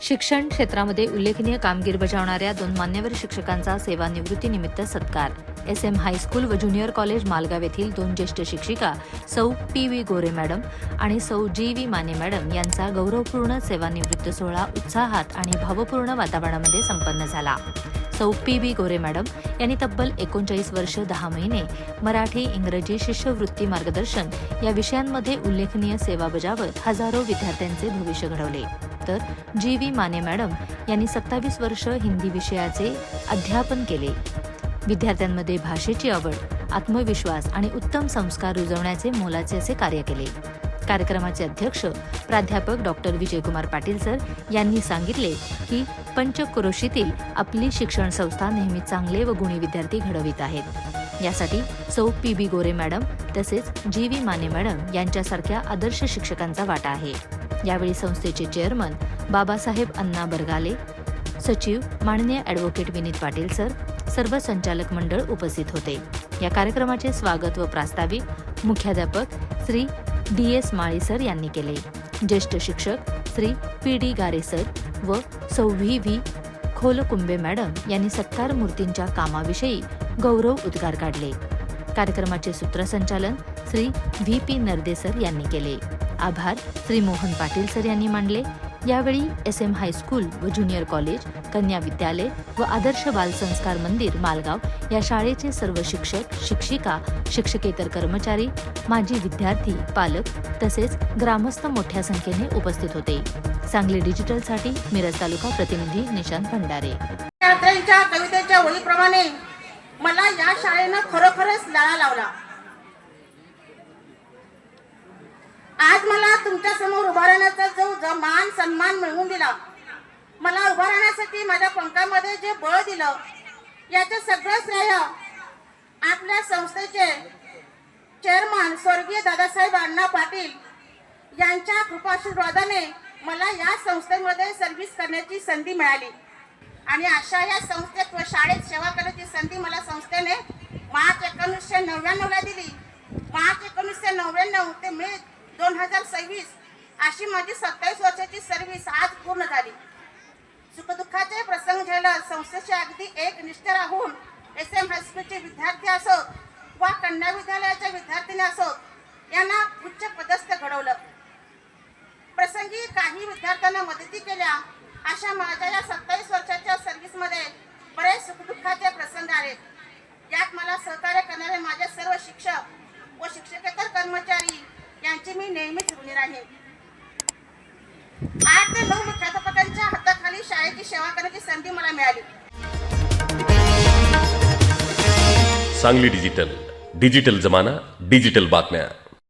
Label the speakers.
Speaker 1: शिक्षण क्षेत्रामध्ये उल्लेखनीय कामगिरी बजावणाऱ्या 2 मान्यवर शिक्षकांचा सेवानिवृत्तीनिमित्त सत्कार. SM हायस्कूल व ज्युनियर कॉलेज मालगाव येथील 2 ज्येष्ठ शिक्षिका सौ PV गोरे मॅडम आणि सौ GV माने मॅडम यांचा गौरवपूर्ण सेवानिवृत्ती सोहळा उत्साहात आणि भावपूर्ण वातावरणामध्ये संपन्न झाला. सौ PV गोरे मॅडम यांनी तब्बल 39 वर्ष 10 महिने मराठी, इंग्रजी, शिष्यवृत्ती मार्गदर्शन या विषयांमध्ये उल्लेखनीय सेवा बजावत हजारो विद्यार्थ्यांचे भविष्य घडवले. तर GV माने मॅडम यांनी 27 वर्ष हिंदी विषयाचे अध्यापन केले. विद्यार्थ्यांमध्ये भाषेची आवड, आत्मविश्वास आणि उत्तम संस्कार रुजवण्याचे मोलाचे असे कार्य केले. कार्यक्रमाचे अध्यक्ष प्राध्यापक डॉक्टर विजयकुमार पाटील सर यांनी सांगितले की पंचक्रोशीतील आपली शिक्षण संस्था नेहमी चांगले व गुणी विद्यार्थी घडवित आहेत. यासाठी सौ PV गोरे मॅडम तसेच GV माने मॅडम यांच्यासारख्या आदर्श शिक्षकांचा वाटा आहे. यावेळी संस्थेचे चेअरमन बाबासाहेब अण्णा बरगाले, सचिव माननीय ॲडव्होकेट विनीत पाटील सर, सर्व संचालक मंडळ उपस्थित होते. या कार्यक्रमाचे स्वागत व प्रास्ताविक मुख्याध्यापक श्री DS माळी सर यांनी केले. ज्येष्ठ शिक्षक श्री PD गारे सर व सौ VV खोलकुंबे मॅडम यांनी सत्कार मूर्तींच्या कामाविषयी गौरव उद्गार काढले. कार्यक्रमाचे सूत्रसंचालन श्री VP नरदे सर यांनी केले. आभार श्री मोहन पाटील सर यांनी मानले. यावेळी SM हायस्कूल व ज्युनियर कॉलेज, कन्या विद्यालय व आदर्श बालसंस्कार मंदिर मालगाव या शाळेचे सर्व शिक्षक, शिक्षिका, शिक्षकेतर कर्मचारी, माजी विद्यार्थी, पालक तसेच ग्रामस्थ मोठ्या संख्येने उपस्थित होते. सांगली डिजिटलसाठी मिरज तालुका प्रतिनिधी निशांत भंडारे.
Speaker 2: त्यांच्या कवितेच्या ओळीप्रमाणे मला या शाळेनं खरोखरच लळा लावला. आज मला तुमच्या समोर उभा राहण्याचा जो मान सन्मान मिळवून दिला, मला उभा राहण्यासाठी माझ्या पंखामध्ये जे बळ दिलं, याचं सगळं श्रेय आपल्या संस्थेचे चेअरमन स्वर्गीय दादासाहेब अण्णा पाटील यांच्या कृपाशीर्वादाने मला या संस्थेमध्ये सर्व्हिस करण्याची संधी मिळाली. आणि अशा या संस्थेत व शाळेत सेवा करण्याची संधी मला संस्थेने मार्च 1999 दिली. मार्च 1999 ते मे 2026 अशी माझी 27 वर्षाची सर्व्हिस आज पूर्ण झाली. सुखदुःखाचे प्रसंग घ्यायला संस्थेचे अगदी एकनिष्ठ राहून SM हायस्कूलचे विद्यार्थी असोत वा कन्या विद्यालयाच्या विद्यार्थिनी असोत यांना उच्च पदस्थ घडवलं. प्रसंगी काही विद्यार्थ्यांना मदती केल्या. अशा माझ्या या 27 वर्षाच्या सर्व्हिसमध्ये बरेच सुखदुःखाचे प्रसंग आहेत. यात मला सहकार्य करणारे माझे सर्व शिक्षक व शिक्षकेतर कर्मचारी यांची मी नेहमीच ऋणी राहीन. 8 ते 9 मुख्याध्यापकांच्या हाताखाली शाळेची सेवा करण्याची संधी मला मिळाली.
Speaker 3: सांगली डिजिटल जमाना, डिजिटल बातम्या.